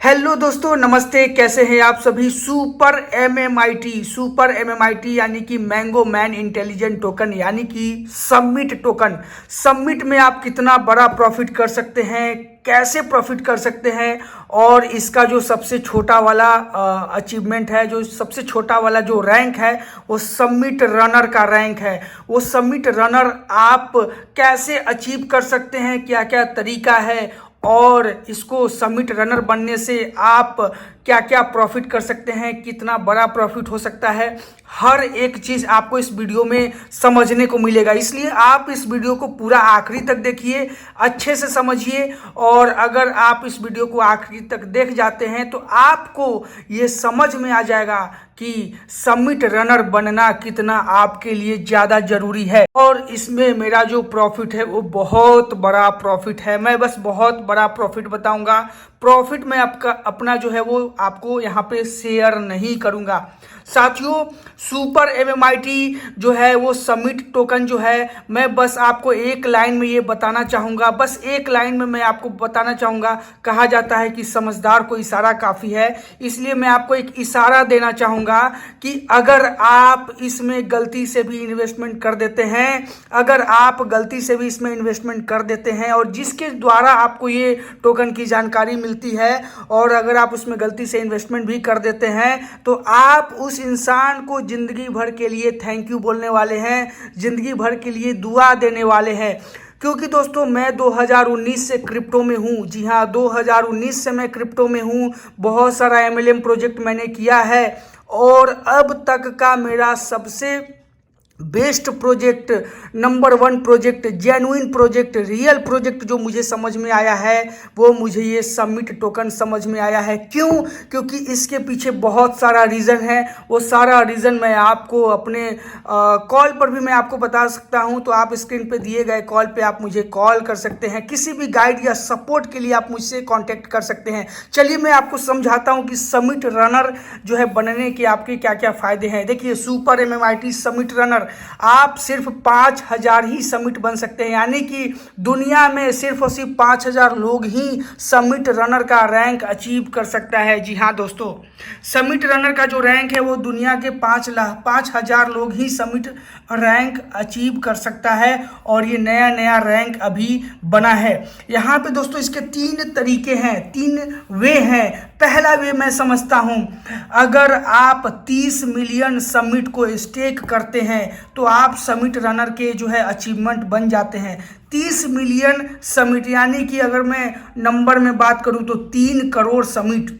Hello दोस्तों, नमस्ते। कैसे हैं आप सभी। सुपर एमएमआईटी यानी कि मैंगो मैन इंटेलिजेंट टोकन यानी कि समिट में आप कितना बड़ा प्रॉफिट कर सकते हैं, कैसे प्रॉफिट कर सकते हैं। और इसका जो सबसे छोटा वाला अचीवमेंट है, जो सबसे छोटा वाला जो रैंक है वो समिट रनर का रैंक है। वो समिट रनर आप कैसे अचीव कर सकते हैं, क्या क्या तरीका है और इसको समिट रनर बनने से आप क्या क्या प्रॉफिट कर सकते हैं, कितना बड़ा प्रॉफिट हो सकता है, हर एक चीज़ आपको इस वीडियो में समझने को मिलेगा। इसलिए आप इस वीडियो को पूरा आखिरी तक देखिए, अच्छे से समझिए। और अगर आप इस वीडियो को आखिरी तक देख जाते हैं तो आपको ये समझ में आ जाएगा कि समिट रनर बनना कितना आपके लिए ज़्यादा ज़रूरी है। और इसमें मेरा जो प्रॉफिट है वो बहुत बड़ा प्रॉफिट है। मैं बस बहुत बड़ा प्रॉफिट बताऊंगा। प्रॉफिट मैं आपका अपना जो है वो आपको यहाँ पे शेयर नहीं करूँगा। साथियों, सुपर एमएमआईटी जो है वो समिट टोकन जो है, मैं बस आपको एक लाइन में ये बताना चाहूँगा, बस एक लाइन में मैं आपको बताना चाहूँगा। कहा जाता है कि समझदार को इशारा काफ़ी है, इसलिए मैं आपको एक इशारा देना चाहूँगा कि अगर आप इसमें गलती से भी इन्वेस्टमेंट कर देते हैं, अगर आप गलती से भी इसमें इन्वेस्टमेंट कर देते हैं और जिसके द्वारा आपको ये टोकन की जानकारी मिलती है और अगर आप उसमें गलती से इन्वेस्टमेंट भी कर देते हैं तो आप उस इंसान को जिंदगी भर के लिए थैंक यू बोलने वाले हैं, जिंदगी भर के लिए दुआ देने वाले हैं। क्योंकि दोस्तों, मैं 2019 से क्रिप्टो में हूँ। जी हाँ, 2019 से मैं क्रिप्टो में हूँ। बहुत सारा एमएलएम प्रोजेक्ट मैंने किया है और अब तक का मेरा सबसे best project, number 1 project, genuine project, real project जो मुझे समझ में आया है वो मुझे ये समिट टोकन समझ में आया है। क्यों? क्योंकि इसके पीछे बहुत सारा रीज़न है। वो सारा रीज़न मैं आपको अपने कॉल पर भी मैं आपको बता सकता हूं। तो आप स्क्रीन पे दिए गए कॉल पे आप मुझे कॉल कर सकते हैं। किसी भी गाइड या सपोर्ट के लिए आप मुझसे कॉन्टैक्ट कर सकते हैं। चलिए मैं आपको समझाता हूँ कि समिट रनर जो है बनने के आपके क्या क्या फ़ायदे हैं। देखिए, सुपर एमएमआईटी समिट रनर आप सिर्फ 5000 ही समिट बन सकते हैं, यानी कि दुनिया में सिर्फ और सिर्फ 5000 लोग ही समिट रनर का रैंक अचीव कर सकता है। जी हाँ दोस्तों, समिट रनर का जो रैंक है वो दुनिया के 5000 लोग ही समिट रैंक अचीव कर सकता है और ये नया नया रैंक अभी बना है। यहाँ पे दोस्तों इसके 3 तरीके हैं, 3 वे हैं। पहला वे मैं समझता हूँ, अगर आप 30 मिलियन समिट को स्टेक करते हैं तो आप समिट रनर के जो है अचीवमेंट बन जाते हैं। 30 मिलियन समिट यानी कि अगर मैं नंबर में बात करूँ तो 3 करोड़ समिट।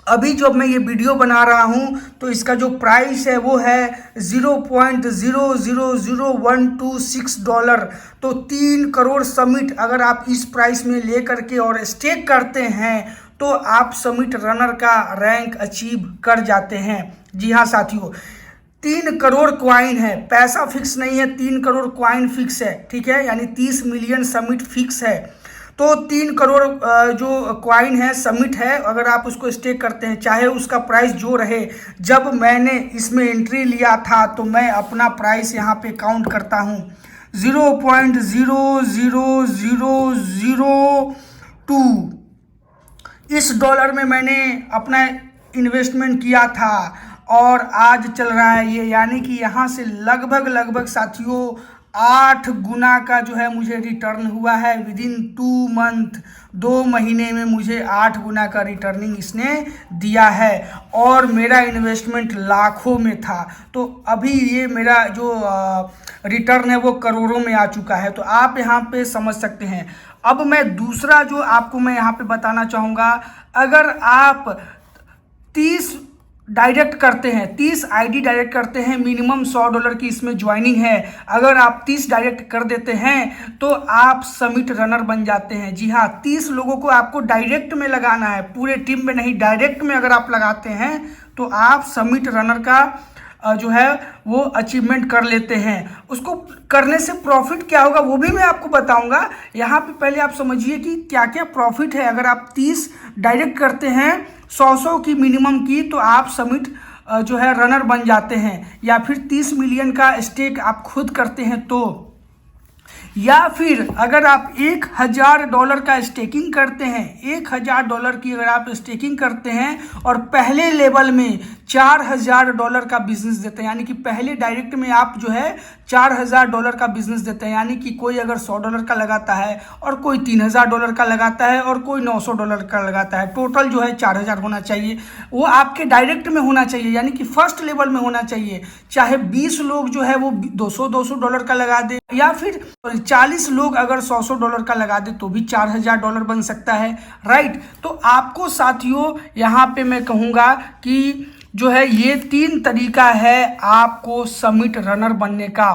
अभी जब मैं ये वीडियो बना रहा हूँ तो इसका जो प्राइस है वो है $0.000126। तो 3 करोड़ समिट अगर आप इस प्राइस में ले करके और स्टेक करते हैं तो आप समिट रनर का रैंक अचीव कर जाते हैं। जी हाँ साथियों, 3 करोड़ क्वाइन है, पैसा फिक्स नहीं है, 3 करोड़ क्वाइन फिक्स है। ठीक है, यानी 30 मिलियन समिट फिक्स है। तो 3 करोड़ जो क्वाइन है, समिट है, अगर आप उसको स्टेक करते हैं, चाहे उसका प्राइस जो रहे। जब मैंने इसमें एंट्री लिया था तो मैं अपना प्राइस यहाँ पे काउंट करता हूँ, 0.00002 इस डॉलर में मैंने अपना इन्वेस्टमेंट किया था और आज चल रहा है ये, यानी कि यहाँ से लगभग साथियों 8 गुना का जो है मुझे रिटर्न हुआ है। विदिन 2 मंथ, 2 महीने में मुझे 8 गुना का रिटर्निंग इसने दिया है और मेरा इन्वेस्टमेंट लाखों में था। तो अभी ये मेरा जो रिटर्न है वो करोड़ों में आ चुका है। तो आप यहाँ पे समझ सकते हैं। अब मैं दूसरा जो आपको मैं यहाँ पे बताना चाहूँगा, अगर आप 30 डायरेक्ट करते हैं, 30 आईडी डायरेक्ट करते हैं, मिनिमम $100 की इसमें ज्वाइनिंग है। अगर आप 30 डायरेक्ट कर देते हैं तो आप समिट रनर बन जाते हैं। जी हाँ, 30 लोगों को आपको डायरेक्ट में लगाना है, पूरे टीम में नहीं, डायरेक्ट में अगर आप लगाते हैं तो आप समिट रनर का जो है वो अचीवमेंट कर लेते हैं। उसको करने से प्रॉफिट क्या होगा वो भी मैं आपको बताऊंगा। यहाँ पे पहले आप समझिए कि क्या क्या प्रॉफिट है। अगर आप 30 डायरेक्ट करते हैं 100 की मिनिमम की तो आप समिट जो है रनर बन जाते हैं। या फिर 30 मिलियन का स्टेक आप खुद करते हैं तो या फिर अगर आप $1000 का स्टेकिंग करते हैं, $1000 की अगर आप स्टेकिंग करते हैं और पहले लेवल में $4000 का बिजनेस देते हैं, यानी कि पहले डायरेक्ट में आप जो है $4000 का बिजनेस देते हैं, यानी कि कोई अगर $100 का लगाता है और कोई $3000 का लगाता है और कोई $900 का लगाता है, टोटल जो है 4000 होना चाहिए। वो आपके डायरेक्ट में होना चाहिए, यानी कि फर्स्ट लेवल में होना चाहिए। चाहे 20 लोग जो है वो $200 का लगा दे, या फिर 40 लोग अगर $100 का लगा दे तो भी $4000 बन सकता है, राइट। तो आपको साथियों यहाँ पे मैं कहूँगा कि जो है ये 3 तरीका है आपको समिट रनर बनने का।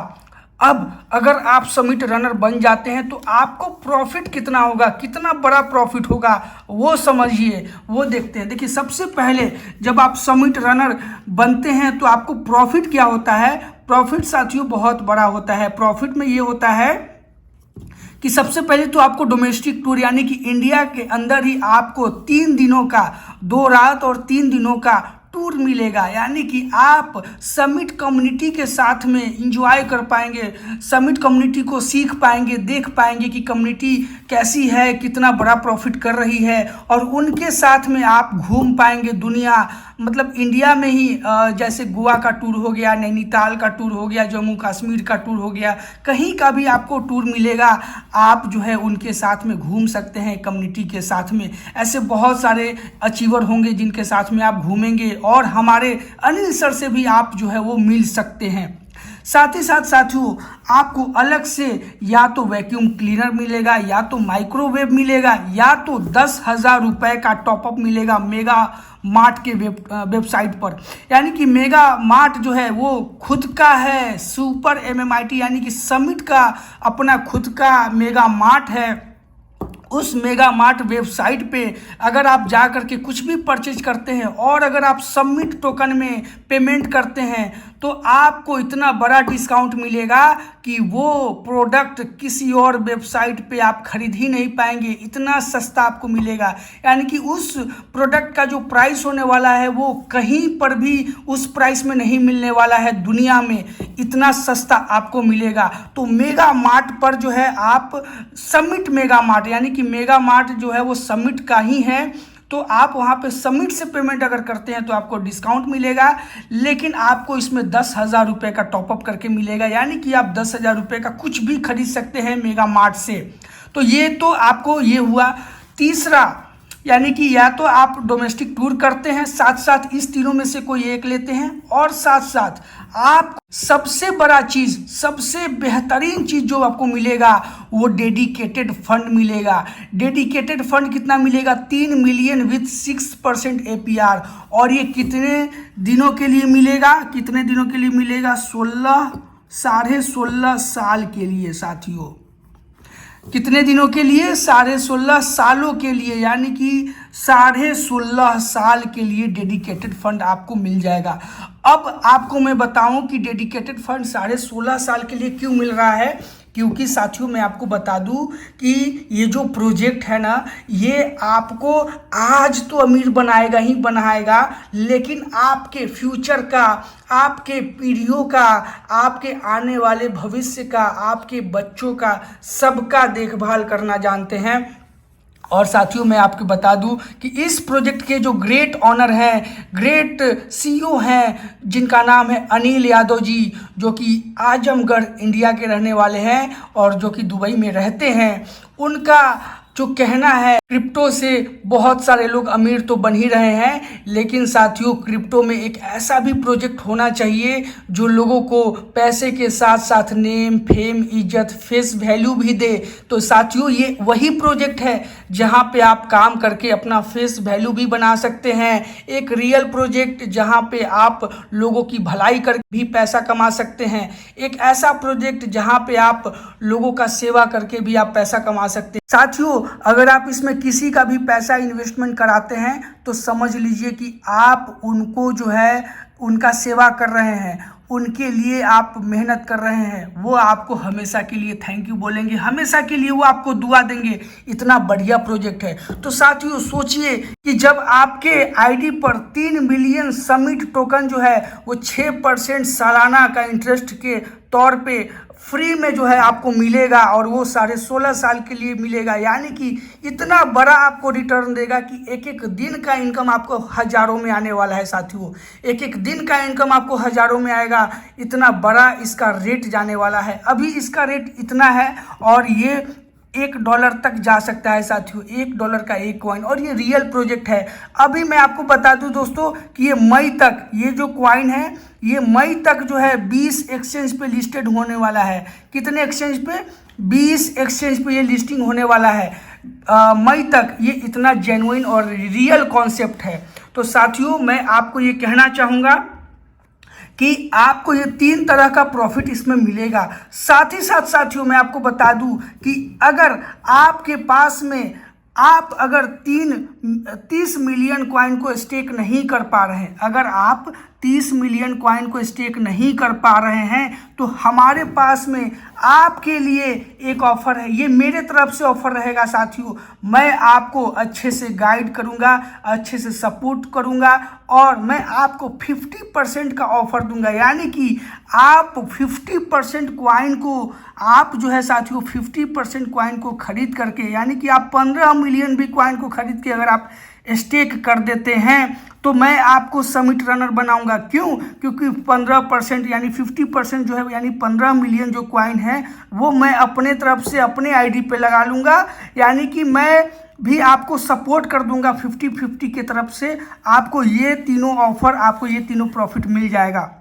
अब अगर आप समिट रनर बन जाते हैं तो आपको प्रॉफिट कितना होगा, कितना बड़ा प्रॉफिट होगा वो समझिए, वो देखते हैं। देखिए, सबसे पहले जब आप समिट रनर बनते हैं तो आपको प्रॉफिट क्या होता है। प्रॉफिट साथियों बहुत बड़ा होता है। प्रॉफिट में ये होता है कि सबसे पहले तो आपको डोमेस्टिक टूर, यानी कि इंडिया के अंदर ही आपको 3 दिनों का, 2 रात और 3 दिनों का टूर मिलेगा, यानी कि आप समिट कम्युनिटी के साथ में इंजॉय कर पाएंगे, समिट कम्युनिटी को सीख पाएंगे, देख पाएंगे कि कम्युनिटी कैसी है, कितना बड़ा प्रॉफिट कर रही है, और उनके साथ में आप घूम पाएंगे दुनिया, मतलब इंडिया में ही जैसे गोवा का टूर हो गया, नैनीताल का टूर हो गया, जम्मू कश्मीर का टूर हो गया, कहीं का भी आपको टूर मिलेगा, आप जो है उनके साथ में घूम सकते हैं कम्युनिटी के साथ में। ऐसे बहुत सारे अचीवर होंगे जिनके साथ में आप घूमेंगे, और हमारे अनिल सर से भी आप जो है वो मिल सकते हैं। साथ ही साथ साथियों आपको अलग से या तो वैक्यूम क्लीनर मिलेगा, या तो माइक्रोवेव मिलेगा, या तो 10,000 रुपये का टॉपअप मिलेगा मेगा मार्ट के वेबसाइट पर। यानी कि मेगा मार्ट जो है वो खुद का है सुपर MMIT, यानी कि समिट का अपना खुद का मेगा मार्ट है। उस मेगा मार्ट वेबसाइट पे अगर आप जा कर के कुछ भी परचेज करते हैं और अगर आप सबमिट टोकन में पेमेंट करते हैं तो आपको इतना बड़ा डिस्काउंट मिलेगा कि वो प्रोडक्ट किसी और वेबसाइट पे आप खरीद ही नहीं पाएंगे, इतना सस्ता आपको मिलेगा। यानी कि उस प्रोडक्ट का जो प्राइस होने वाला है वो कहीं पर भी उस प्राइस में नहीं मिलने वाला है दुनिया में, इतना सस्ता आपको मिलेगा। तो मेगा मार्ट पर जो है आप समिट मेगा मार्ट, यानी कि मेगा मार्ट जो है वो समिट का ही है, तो आप वहाँ पे समिट से पेमेंट अगर करते हैं तो आपको डिस्काउंट मिलेगा, लेकिन आपको इसमें 10,000 रुपये का टॉपअप करके मिलेगा, यानी कि आप 10,000 रुपये का कुछ भी खरीद सकते हैं मेगा मार्ट से। तो ये तो आपको ये हुआ। तीसरा, यानी कि या तो आप डोमेस्टिक टूर करते हैं, साथ साथ इस तीनों में से कोई एक लेते हैं, और साथ साथ आप सबसे बड़ा चीज़, सबसे बेहतरीन चीज़ जो आपको मिलेगा वो डेडिकेटेड फंड मिलेगा। डेडिकेटेड फंड कितना मिलेगा? 3 मिलियन विथ 6% APR। और ये कितने दिनों के लिए मिलेगा? कितने दिनों के लिए मिलेगा? 16 साल के लिए साथियों। कितने दिनों के लिए? 16 सालों के लिए, यानी कि 16 साल के लिए डेडिकेटेड फंड आपको मिल जाएगा। अब आपको मैं बताऊं कि डेडिकेटेड फंड 16 साल के लिए क्यों मिल रहा है, क्योंकि साथियों मैं आपको बता दूं कि ये जो प्रोजेक्ट है ना, ये आपको आज तो अमीर बनाएगा ही बनाएगा, लेकिन आपके फ्यूचर का, आपके पीढ़ियों का, आपके आने वाले भविष्य का, आपके बच्चों का, सबका देखभाल करना जानते हैं। और साथियों मैं आपको बता दूं कि इस प्रोजेक्ट के जो ग्रेट ऑनर हैं, ग्रेट CEO हैं, जिनका नाम है अनिल यादव जी, जो कि आजमगढ़ इंडिया के रहने वाले हैं और जो कि दुबई में रहते हैं, उनका जो कहना है क्रिप्टो से बहुत सारे लोग अमीर तो बन ही रहे हैं, लेकिन साथियों क्रिप्टो में एक ऐसा भी प्रोजेक्ट होना चाहिए जो लोगों को पैसे के साथ साथ नेम, फेम, इज्जत, फेस वैल्यू भी दे। तो साथियों ये वही प्रोजेक्ट है जहां पे आप काम करके अपना फेस वैल्यू भी बना सकते हैं। एक रियल प्रोजेक्ट जहां पे आप लोगों की भलाई करके भी पैसा कमा सकते हैं। एक ऐसा प्रोजेक्ट जहां पे आप लोगों का सेवा करके भी आप पैसा कमा सकते हैं। साथियों अगर आप इसमें किसी का भी पैसा इन्वेस्टमेंट कराते हैं तो समझ लीजिए कि आप उनको जो है उनका सेवा कर रहे हैं, उनके लिए आप मेहनत कर रहे हैं। वो आपको हमेशा के लिए थैंक यू बोलेंगे, हमेशा के लिए वो आपको दुआ देंगे। इतना बढ़िया प्रोजेक्ट है। तो साथियों सोचिए कि जब आपके आईडी पर 3 मिलियन समिट टोकन जो है वो 6% सालाना का इंटरेस्ट के तौर पे फ्री में जो है आपको मिलेगा और वो 16.5 साल के लिए मिलेगा। यानी कि इतना बड़ा आपको रिटर्न देगा कि एक एक दिन का इनकम आपको हज़ारों में आने वाला है साथियों। एक एक दिन का इनकम आपको हज़ारों में आएगा, इतना बड़ा इसका रेट जाने वाला है। अभी इसका रेट इतना है और ये $1 तक जा सकता है साथियों, $1 का एक कॉइन, और ये रियल प्रोजेक्ट है। अभी मैं आपको बता दूं दोस्तों कि ये मई तक, ये जो कॉइन है ये मई तक जो है 20 एक्सचेंज पे लिस्टेड होने वाला है। कितने एक्सचेंज पे? 20 एक्सचेंज पे ये लिस्टिंग होने वाला है मई तक। ये इतना जेन्युइन और रियल कॉन्सेप्ट है। तो साथियों मैं आपको ये कहना चाहूँगा कि आपको ये 3 तरह का प्रॉफिट इसमें मिलेगा। साथ ही साथ साथियों मैं आपको बता दूं कि अगर आपके पास में आप अगर 30 मिलियन कॉइन को स्टेक नहीं कर पा रहे हैं, अगर आप 30 मिलियन कॉइन को स्टेक नहीं कर पा रहे हैं, तो हमारे पास में आपके लिए एक ऑफ़र है। ये मेरे तरफ से ऑफ़र रहेगा साथियों। मैं आपको अच्छे से गाइड करूंगा, अच्छे से सपोर्ट करूंगा और मैं आपको 50% का ऑफ़र दूंगा। यानी कि आप 50% कॉइन को, आप जो है साथियों 50% कॉइन को खरीद करके, यानी कि आप 15 मिलियन भी कॉइन को खरीद के अगर आप स्टेक कर देते हैं तो मैं आपको समिट रनर बनाऊंगा। क्यों? क्योंकि 15% यानी 50% जो है, यानी 15 मिलियन जो कॉइन है वो मैं अपने तरफ से अपने आईडी पे लगा लूँगा। यानी कि मैं भी आपको सपोर्ट कर दूंगा 50-50 की तरफ से। आपको ये तीनों ऑफर, आपको ये तीनों प्रॉफिट मिल जाएगा।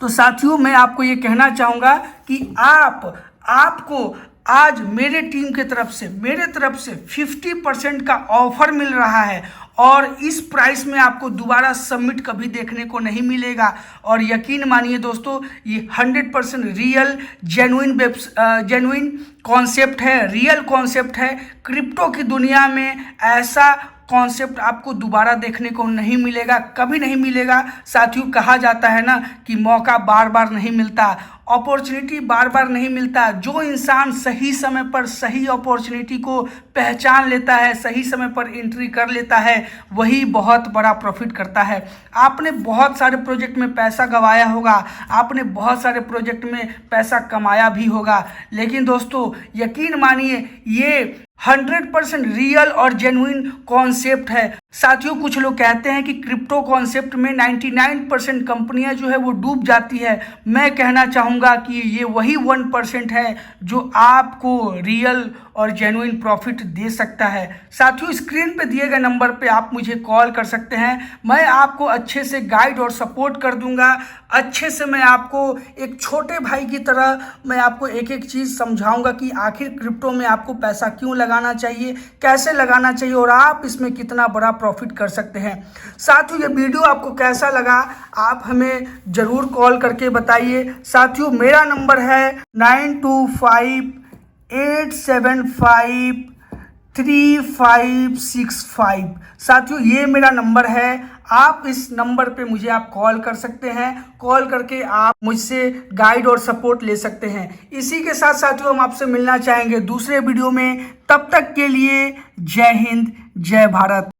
तो साथियों मैं आपको ये कहना चाहूँगा कि आपको आज मेरे टीम की तरफ से, मेरे तरफ से 50% का ऑफर मिल रहा है और इस प्राइस में आपको दोबारा सबमिट कभी देखने को नहीं मिलेगा। और यकीन मानिए दोस्तों, ये 100% रियल जेन्युइन कॉन्सेप्ट है, रियल कॉन्सेप्ट है। क्रिप्टो की दुनिया में ऐसा कॉन्सेप्ट आपको दोबारा देखने को नहीं मिलेगा, कभी नहीं मिलेगा। साथियों कहा जाता है ना कि मौका बार बार नहीं मिलता, अपॉर्चुनिटी बार बार नहीं मिलता। जो इंसान सही समय पर सही अपॉर्चुनिटी को पहचान लेता है, सही समय पर एंट्री कर लेता है, वही बहुत बड़ा प्रॉफिट करता है। आपने बहुत सारे प्रोजेक्ट में पैसा गंवाया होगा, आपने बहुत सारे प्रोजेक्ट में पैसा कमाया भी होगा, लेकिन दोस्तों यकीन मानिए ये 100% रियल और जेन्युइन कॉन्सेप्ट है। साथियों कुछ लोग कहते हैं कि क्रिप्टो कॉन्सेप्ट में 99% कंपनियां जो है वो डूब जाती है। मैं कहना चाहूँगा कि ये वही 1% है जो आपको रियल और जेन्युइन प्रॉफिट दे सकता है। साथियों स्क्रीन पे दिए गए नंबर पे आप मुझे कॉल कर सकते हैं, मैं आपको अच्छे से गाइड और सपोर्ट कर दूंगा। अच्छे से मैं आपको एक छोटे भाई की तरह मैं आपको एक एक चीज़ समझाऊंगा कि आखिर क्रिप्टो में आपको पैसा क्यों लगाना चाहिए, कैसे लगाना चाहिए और आप इसमें कितना बड़ा प्रॉफिट कर सकते हैं। साथियों ये वीडियो आपको कैसा लगा आप हमें ज़रूर कॉल करके बताइए। साथियों मेरा नंबर है 9258753565। साथियों ये मेरा नंबर है, आप इस नंबर पे मुझे आप कॉल कर सकते हैं। कॉल करके आप मुझसे गाइड और सपोर्ट ले सकते हैं। इसी के साथ साथियों हम आपसे मिलना चाहेंगे दूसरे वीडियो में। तब तक के लिए जय हिंद, जय भारत।